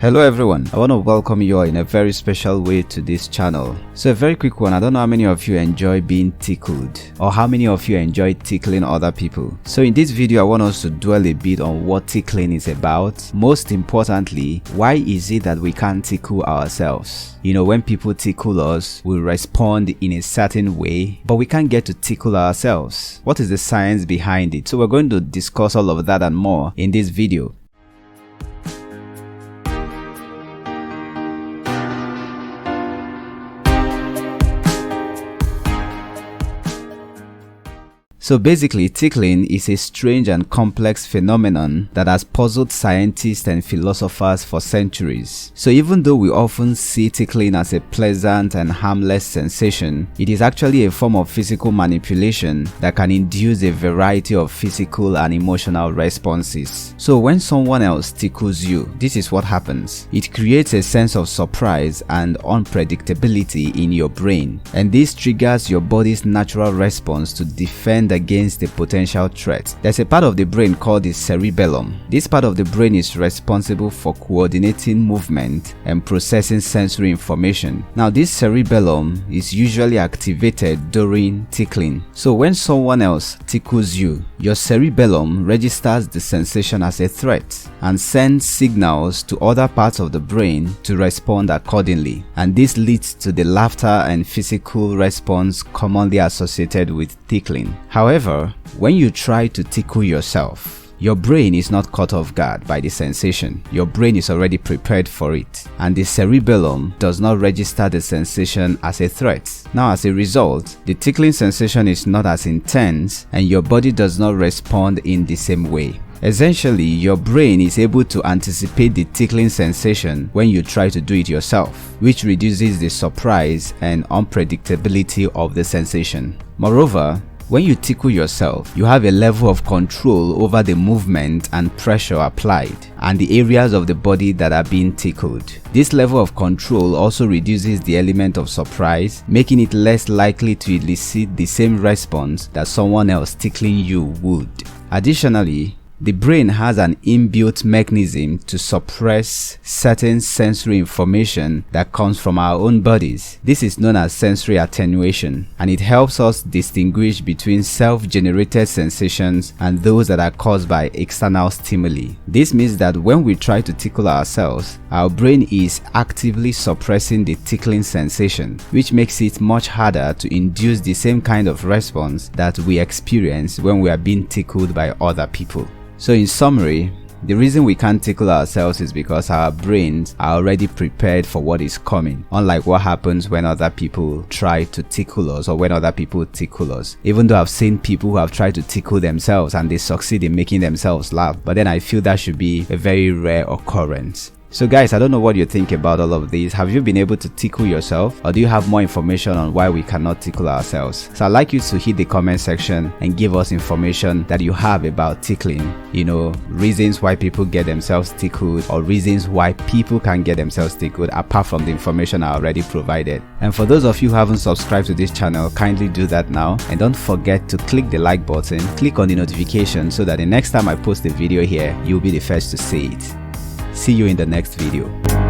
Hello everyone, I want to welcome you all in a very special way to this channel. So a very quick one, I don't know how many of you enjoy being tickled or how many of you enjoy tickling other people. So in this video I want us to dwell a bit on what tickling is about. Most importantly, why is it that we can't tickle ourselves? You know, when people tickle us, we respond in a certain way, but we can't get to tickle ourselves. What is the science behind it? So we're going to discuss all of that and more in this video. So basically, tickling is a strange and complex phenomenon that has puzzled scientists and philosophers for centuries. So even though we often see tickling as a pleasant and harmless sensation, it is actually a form of physical manipulation that can induce a variety of physical and emotional responses. So when someone else tickles you, this is what happens. It creates a sense of surprise and unpredictability in your brain, and this triggers your body's natural response to defend against a potential threat. There's a part of the brain called the cerebellum. This part of the brain is responsible for coordinating movement and processing sensory information. Now this cerebellum is usually activated during tickling. So when someone else tickles you, your cerebellum registers the sensation as a threat and sends signals to other parts of the brain to respond accordingly. And this leads to the laughter and physical response commonly associated with tickling. However, when you try to tickle yourself, your brain is not caught off guard by the sensation. Your brain is already prepared for it, and the cerebellum does not register the sensation as a threat. Now as a result, the tickling sensation is not as intense and your body does not respond in the same way. Essentially, your brain is able to anticipate the tickling sensation when you try to do it yourself, which reduces the surprise and unpredictability of the sensation. Moreover, when you tickle yourself, you have a level of control over the movement and pressure applied and the areas of the body that are being tickled. This level of control also reduces the element of surprise, making it less likely to elicit the same response that someone else tickling you would. Additionally, the brain has an inbuilt mechanism to suppress certain sensory information that comes from our own bodies. This is known as sensory attenuation, and it helps us distinguish between self-generated sensations and those that are caused by external stimuli. This means that when we try to tickle ourselves, our brain is actively suppressing the tickling sensation, which makes it much harder to induce the same kind of response that we experience when we are being tickled by other people. So in summary, the reason we can't tickle ourselves is because our brains are already prepared for what is coming, unlike what happens when other people try to tickle us or when other people tickle us. Even though I've seen people who have tried to tickle themselves and they succeed in making themselves laugh, but then I feel that should be a very rare occurrence. So guys, I don't know what you think about all of these. Have you been able to tickle yourself, or do you have more information on why we cannot tickle ourselves? So I'd like you to hit the comment section and give us information that you have about tickling. You know, reasons why people get themselves tickled or reasons why people can get themselves tickled apart from the information I already provided. And for those of you who haven't subscribed to this channel, kindly do that now, and don't forget to click the like button, click on the notification so that the next time I post a video here, you'll be the first to see it. See you in the next video.